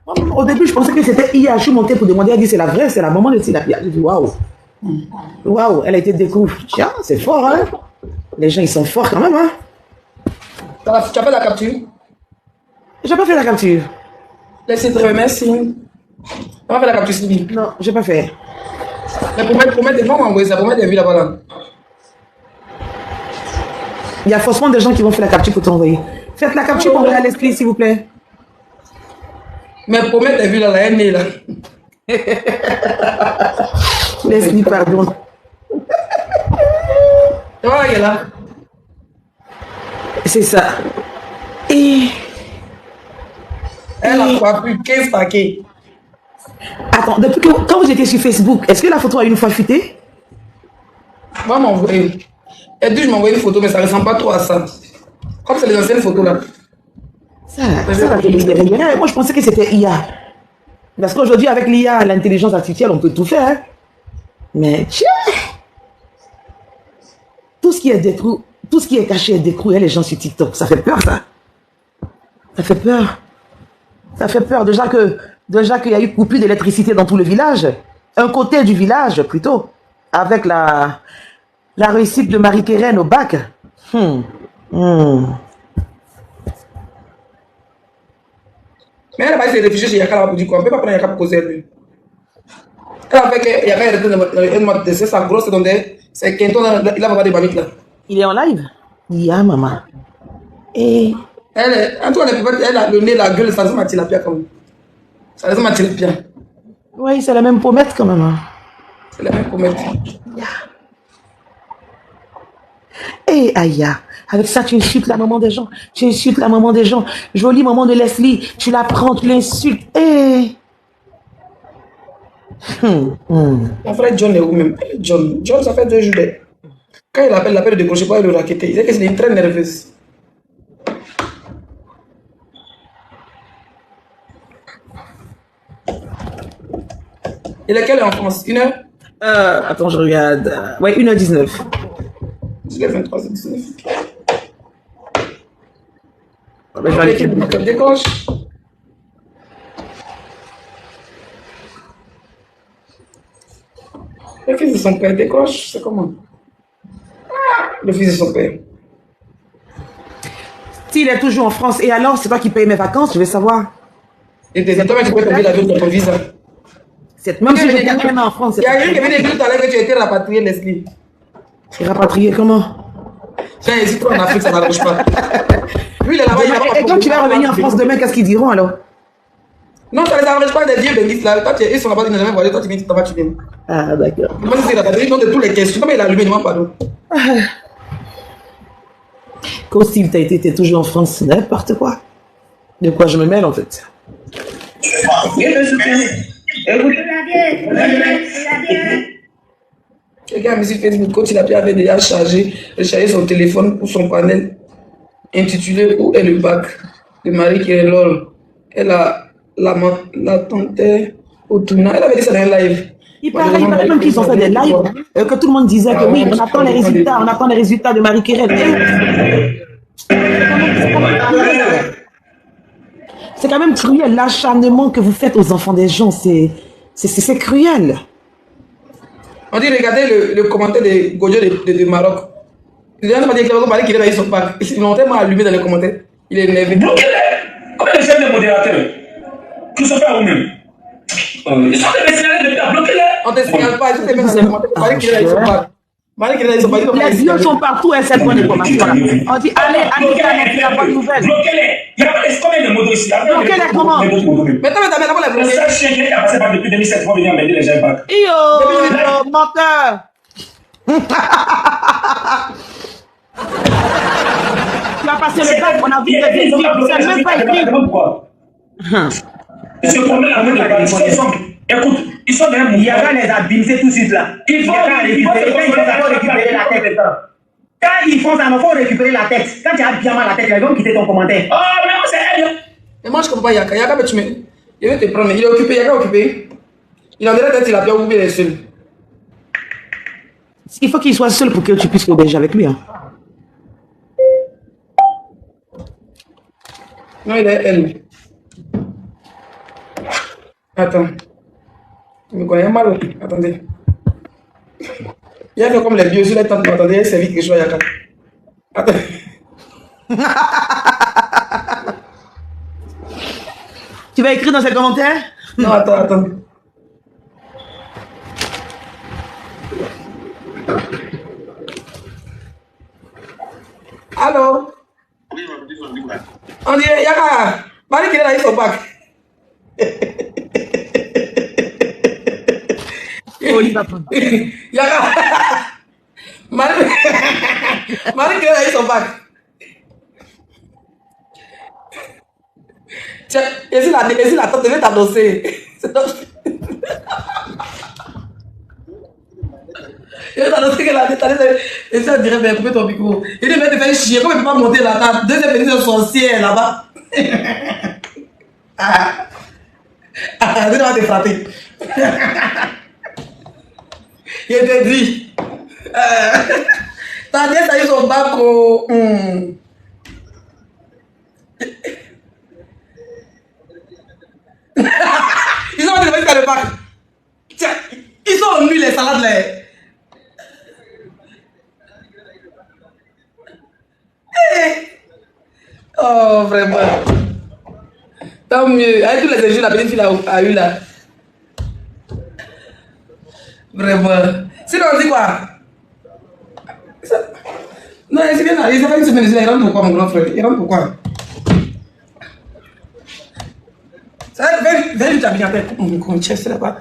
Au début, je pensais que c'était IA. Je suis montée pour demander. Elle dit c'est la vraie, c'est la maman de Tilapia. Je dis waouh. Waouh, elle a été découverte. Tiens, c'est fort, hein? Les gens, ils sont forts quand même, hein? Tu as fait la capture? J'ai pas fait la capture. Laissez te remercier. Tu as fait la capture, Sylvie? Non, j'ai pas fait. Mais pour mettre des noms, envoyer ça, pour mettre des vues là-bas. Là. Il y a forcément des gens qui vont faire la capture pour t'envoyer. Faites la capture pour envoyer à l'esprit, s'il vous plaît. Mais pour mettre des vues là, elle est là. L'esprit, pardon. Tu vois, elle est là. C'est ça. Et... Elle a pas plus 15 paquets. Attends, depuis que, quand vous étiez sur Facebook, est-ce que la photo a une fois fuité? Moi, m'envoyer. Elle dit, je m'envoie une photo, mais ça ne ressemble pas trop à ça. Comme c'est les anciennes photos là. Ça moi, je pensais que c'était IA. Parce qu'aujourd'hui, avec l'IA, l'intelligence artificielle, on peut tout faire. Hein? Mais tiens, tout ce qui est décrou, tout ce qui est caché est décrou. Et les gens sur TikTok, ça fait peur, ça. Ça fait peur. Ça fait peur. Déjà qu'il y a eu coupure d'électricité dans tout le village. Un côté du village, plutôt. Avec la réussite de Marie-Kérène au bac. Mais elle a pas été réfugiée chez Yaka pour dire quoi. On ne peut pas prendre Yaka pour causer lui. Elle a fait que Yaka est dans un mois de décès, sa grosse dans des. C'est Quinton, il a pas des bamites là. Il est en live? Yeah, maman. Et... Elle est. En tout cas, elle a le nez, la gueule, ça ressemble à tilapia quand même. Ça ressemble à tilapia. Oui, c'est la même pommette quand même. Hein. C'est la même pommette. Et Aya, avec ça, tu insultes la maman des gens. Tu insultes la maman des gens. Jolie maman de Leslie, tu la prends, tu l'insultes. Et... Mon frère John est où même? John, ça fait 2 jours. Quand il appelle, l'appel de décrocher pour le raqueter. Il dit que c'est une très nerveuse. Et laquelle est en France? 1h? Attends, je regarde. Ouais, 1h19. Je l'ai 23, 19. Je vais aller décroche. Le fils de son père décroche, c'est comment? Le fils de son père. S'il est toujours en France, et alors, c'est toi qui payes mes vacances, je vais savoir. Et toi, tu peux payer l'avion de ton visa. Même si je viens même en France, il y a quelqu'un qui vient de dire tout à l'heure que tu as été rapatrié, Leslie. Rapatrié comment? Quand il hésite trop en Afrique, ça n'arrange pas. Lui, il est là-bas, il a pas. Et quand tu vas revenir en France demain, qu'est-ce qu'ils diront alors? Non, ça ne les arrange pas des vieux bénistes là. Toi, ils sont là-bas, ils n'ont jamais volé, toi, tu viens, tu t'en vas, tu viens. Ah, d'accord. Moi, c'est rapatrié, ils ont de tous les questions. Comment il a allumé, il ne pas d'eau. Qu'au style, t'es toujours en France, n'importe quoi. De quoi je me mêle en fait? Quelqu'un a mis sur Facebook, quand il avait déjà rechargé son téléphone pour son panel intitulé Où est le bac de Marie-Kérène Lol. Elle a la tentait au tournant. Elle avait dit ça dans un live. Il paraît même qu'ils ont fait des lives, que tout le monde disait que oui, on attend les résultats de Marie-Kérène. C'est quand même cruel, l'acharnement que vous faites aux enfants des gens, c'est cruel. On dit, regardez le commentaire de Godio de Maroc. Les gens n'ont pas dit que Marie-Kérène a eu son bac. Ils l'ont tellement allumé dans les commentaires. Il est énervé. Bloquez-les. Comment les chefs de modérateurs qui se fait eux-mêmes? Ils sont des messieurs de l'État, bloquez-les. On ne te signale pas, ils sont des messieurs dans les commentaires. Marie-Kérène a eu son bac. Marie-Kérène a eu son bac. Les vieux sont partout et cette bonne information. On dit, allez, c'est la bonne nouvelle. Bloquez-les. Il y a combien de modos ici? Bloquez-les comment? Maintenant, d'abord les Le bloquer. seul chien qui a passé par depuis 2007 pour venir m'aider les gens bac. Yo, menteur. Tu as passé le bac, on a vu tes études, c'est même pas écrit. Ils se promènent avec la garantie. Écoute, ils sont derrière mon. Il y a les abîmer tout de suite là. Il faut récupérer la tête. Quand ils font ça, il faut récupérer la tête. Quand tu as bien mal la tête, ils vont quitter ton commentaire. Oh, mais moi, c'est elle. Et moi, je ne comprends pas Yaka. Yaka, tu me. Il veut te prendre. Il est occupé. Yaka est occupé. Il en dirait peut-être qu'il a bien oublié les seuls. Il faut qu'il soit seul pour que tu puisses l'héberger avec lui. Hein. Non, il est elle. Attends. Je me connais mal. Attendez. Il a fait comme les vieux, sur les temps de m'entendre, il a servi quelque chose à Yaka. Attends. Tu vas écrire dans ces commentaires? Non, attends. Allô? Oui, ma petite soeur, dis-moi. On dirait Yaka. Marie qui est là, ils sont back. Oh, il va prendre. Yaka. Marie qui est là, ils sont back. Tiens, et si la tante devait t'annoncer. Il va t'annoncer qu'elle a détalé. Et ça dirait, mais coupez ton micro. Il dit, mais te faire chier. Comment il peut pas monter là? Ta deuxième péninsule sorcière là-bas. Tu vas te frapper. Il te dit. Ta nièce a eu son bac au. Ils ont envie de mettre le bac. Tiens, ils ont mis les salades là. Oh, vraiment. Tant mieux. Avec tous les études, la petite fille a eu là. Vraiment. Sinon, on dit quoi? Non, c'est bien. Il s'est fait une semaine. Il rentre pourquoi, mon grand frère? Il rentre pourquoi? Ça va être 20 minutes à venir après. Mon chef, c'est là-bas.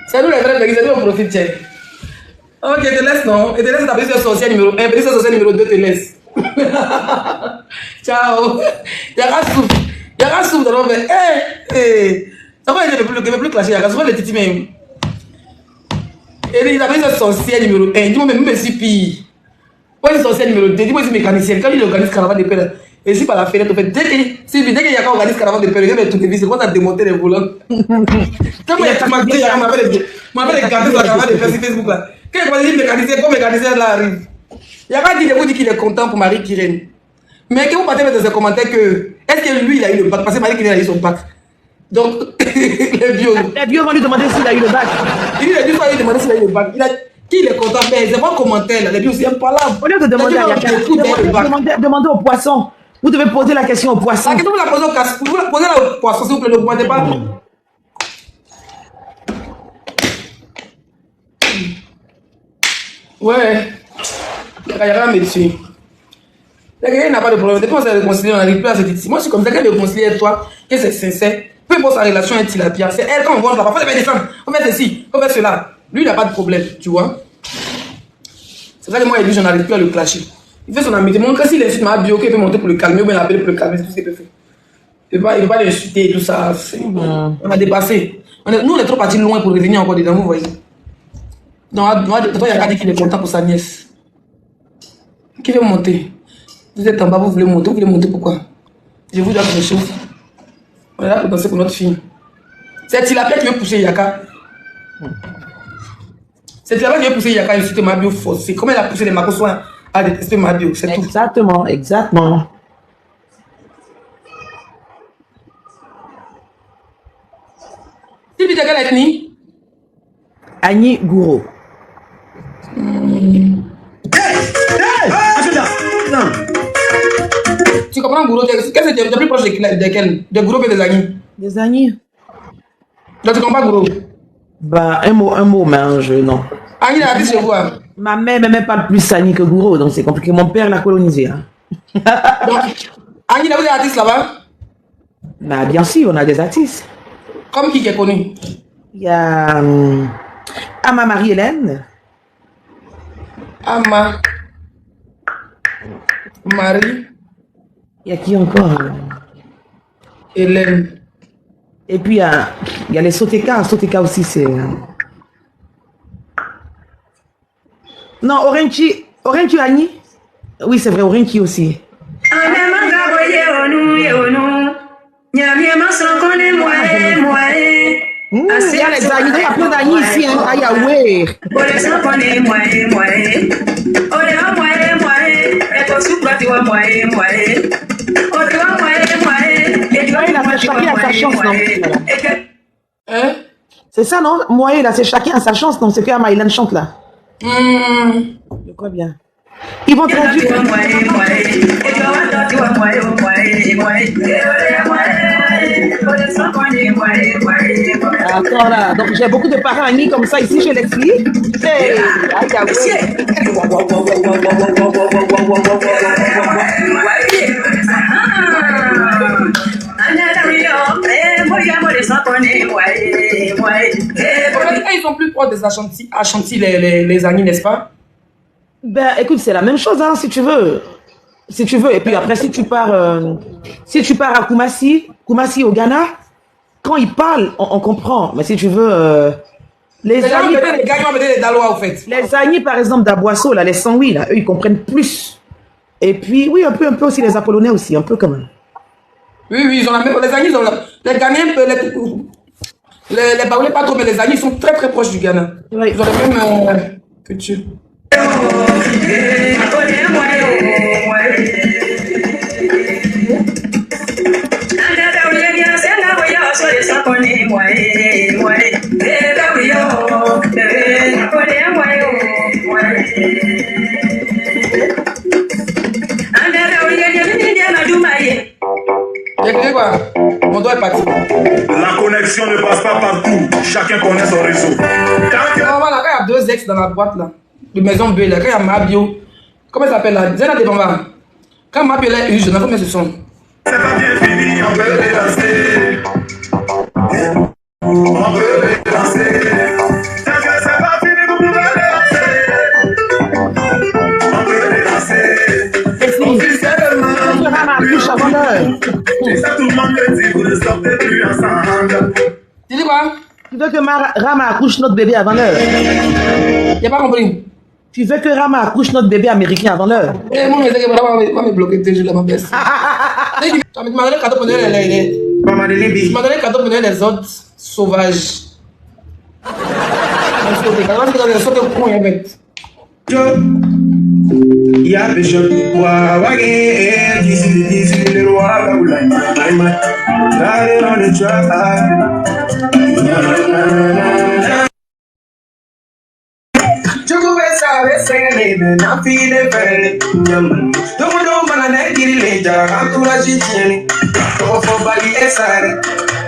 C'est nous les vrais mecs, c'est nous on profite, tiens. Ok, te laisse, non? Et te laisse ta petite sorcière numéro 1, petite sorcière numéro 2, te laisse. Ciao. Yaka souffle dans l'homme. Ça va être le plus clashé, Yaka. Souvent les titis même. Et la petite sorcière numéro 1, dis-moi même si pire. Moi, c'est sorcière numéro 2, dis-moi si mécanicienne. Quand il organise caravane de père, et si par la fenêtre, dès que Yaka organise caravane de père, il va tout dévier, c'est quand t'as démonté les volants. Quand moi, Yaka m'avait regardé sur la caravane de père sur Facebook là. Quand il dit mécanicien, quand mécanicien là arrive. Yaka dit, vous dit qu'il est content pour Marie Kirène. Mais que vous partez dans ses commentaires que, est-ce que lui, il a eu le bac? Parce que Marie Kirène a eu son bac. Donc, les vieux vont lui demander s'il a eu le bac. Il a dit, il demander s'il a eu le bac. Qu'il est content, mais c'est pas un commentaire là. Les vieux, c'est un palabre. Au lieu de demander à Yaka, demandez au poisson. Vous devez poser la question au poisson. La question, vous la posez au casse. Vous la posez au poisson, s'il vous plaît, ne demandez pas. Ouais. Yaka me tue. Quelqu'un n'a pas de problème. Depuis qu'on s'est réconcilié, on n'arrive plus à se dire. Moi, je suis comme ça, quelqu'un me réconcilie avec toi, que c'est sincère. Peu importe sa relation avec Tilapia. C'est elle, quand on voit, parfois, elle va descendre. On fait ceci, on fait cela. Lui, il n'a pas de problème, tu vois. C'est ça que moi et lui, je n'arrive plus à le clasher. Il fait son amitié. Mon cas, s'il insulte ma bio, il peut monter pour le calmer, ou bien l'appeler pour le calmer, c'est tout ce qu'il peut faire. Il ne peut pas l'insulter et tout ça. On a dépassé. Nous, on est trop partis loin pour revenir encore dedans, vous voyez. Donc, toi, il a dit qu'il est content pour sa nièce. Qui veut monter? Vous êtes en bas, vous voulez monter pourquoi? Je vous dois quelque chose. On est là pour danser pour notre fille. C'est Tilapia qui veut pousser Yaka. C'est Tilapia qui veut pousser Yaka à insulter ma bio forcé. Comment elle a poussé les Makosoins à détester ma bio? C'est tout. Exactement, exactement. Tu vis de quelle ethnie? Agni Gouro. Non. Tu comprends Gouro? Qu'est-ce que tu es plus proche de quel? De Gouro que des Agni? Des Agni. Donc tu comprends Gouro? Bah, un mot, mais non. Agni est habité chez vous. Ma mère ne m'aime pas plus Agni que Gouro, donc c'est compliqué. Mon père l'a colonisé. Hein. Donc, Agni, vous êtes artiste là-bas? Bah, bien sûr, on a des artistes. Comme qui est connu? Il y a Ama Marie-Hélène. Ama Marie Il y a qui encore? Hélène. Et puis, il y a les Soteka. Soteka aussi, c'est... Non, Orenchi Annie. Oui, c'est vrai, Orenchi aussi. Il y a les Annie, il y a plein d'Annie ici, hein. Ah, Yahweh. Il a fait chacun à sa chance, non? Hein? C'est ça, non? Moi, là, c'est chacun à sa chance, non? C'est que Maïlan chante, là. Je crois bien. Ils vont traduire. Attends là, donc j'ai beaucoup de parents amis comme ça ici, je l'explique. Hey, Ils sont plus proches des Ashanti, les Anis, n'est-ce pas? Ben, écoute, c'est la même chose, hein, si tu veux. Si tu veux. Et puis après, si tu pars à Kumasi au Ghana, quand ils parlent, on comprend. Mais si tu veux, les Anis, les Anis, par exemple, d'Aboisseau, là, les Sanwi, là, eux, ils comprennent plus. Et puis, oui, un peu aussi les Apollonais aussi, un peu quand même. Oui, ils ont la même. Les Anis, les Ghanéens, les Baoulés pas trop, mais les Anis sont très très proches du Ghana. Oui. Ils ont la même culture. Quoi? Mon doigt est parti. La connexion ne passe pas partout. Chacun connaît son réseau. Quand il y a 2 ex dans la boîte là, de maison B là, quand il y a Mabio, comment ça s'appelle là? Zena de Bamba. Quand Mabio là, je n'ai pas mis ce son. C'est pas bien fini, on peut relancer. On peut relancer. Tant que c'est pas fini, vous pouvez relancer. On peut relancer. Officiellement. C'est ça tout le monde me dit, vous ne sortez plus ensemble. Tu dis quoi? Tu veux que Rama accouche notre bébé avant l'heure? J'ai pas compris. Tu veux que Rama accouche notre bébé américain avant l'heure? Eh, moi, je vais me bloquer, je l'ai ma baisse. Tu m'as donné le cadeau pour les autres sauvages. Ya bishop wa wage dizili le roi la ulai mai tare on the track Jogo besa besele na file fele domo mana na giri leja akura jitieni to fo bali esare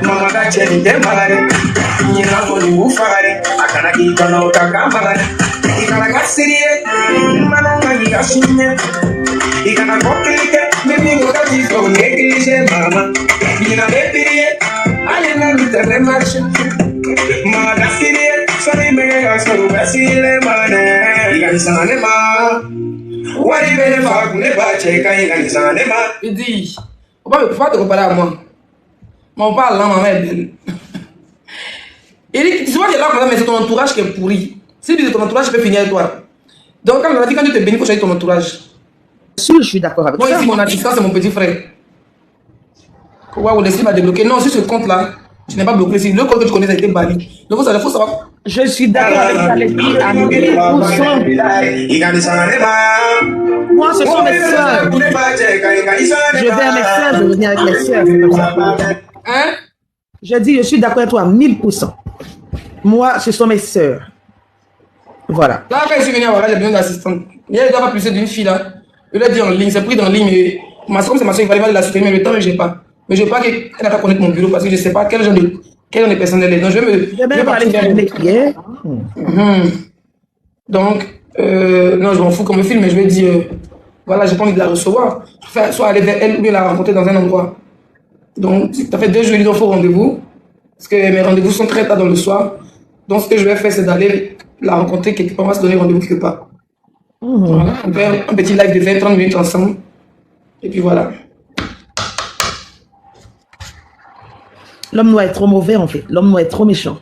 mama da cheni de mare nyina mo ni ufare akana ki kono takamare ikana gasirie mana ngi gashinye ikana kokilike mimi ngoti so neglige mama nyina bepirie ayena lutere marche mama gasirie sorry me aso basile mane iganisane ma wari bene fa kune ba cheka iganisane ma il dit on va te comparer à moi mon parle là maman est belle. Il dit souvent tu es là comme ça mais c'est ton entourage qui est pourri. Si tu es ton entourage, je peux finir avec toi. Donc, quand on a dit, quand tu te bénis, il faut choisir ton entourage. Je suis d'accord avec moi, ça. Moi, ici, mon assistant, c'est mon petit frère. Waouh, laissez m'a débloqué. Non, sur ce compte-là, je n'ai pas bloqué. Si le compte que tu connais a été banni. Donc, il faut savoir. Je suis d'accord avec ça, les filles, à 1000%. Moi, ce sont mes soeurs. Je vais à mes soeurs, je reviens avec mes soeurs. Hein? Je dis, je suis d'accord avec toi à 1000%. Moi, ce sont mes soeurs. Voilà. Là, quand je suis venu à Ouaga, j'ai besoin d'assistante. Il y a pas plus d'une fille là. Je l'ai dit en ligne, c'est pris en ligne. Mais comme c'est ma soeur, il fallait la soutenir, mais le temps, je n'ai pas. Mais je ne veux pas qu'elle n'a pas connaître mon bureau parce que je ne sais pas quel genre de personnes elle est. Donc, je vais parler de mes prières. Donc, non, je m'en fous qu'on me filme, mais je vais dire, voilà, j'ai pas envie de la recevoir. Soit aller vers elle ou bien la rencontrer dans un endroit. Donc, ça fait 2 jours, il faut rendez-vous. Parce que mes rendez-vous sont très tard dans le soir. Donc, ce que je vais faire, c'est d'aller la rencontrer quelque part. On va se donner rendez-vous quelque part. Voilà. On fait un petit live de 20-30 minutes ensemble. Et puis voilà. L'homme noir est trop mauvais, en fait. L'homme noir est trop méchant.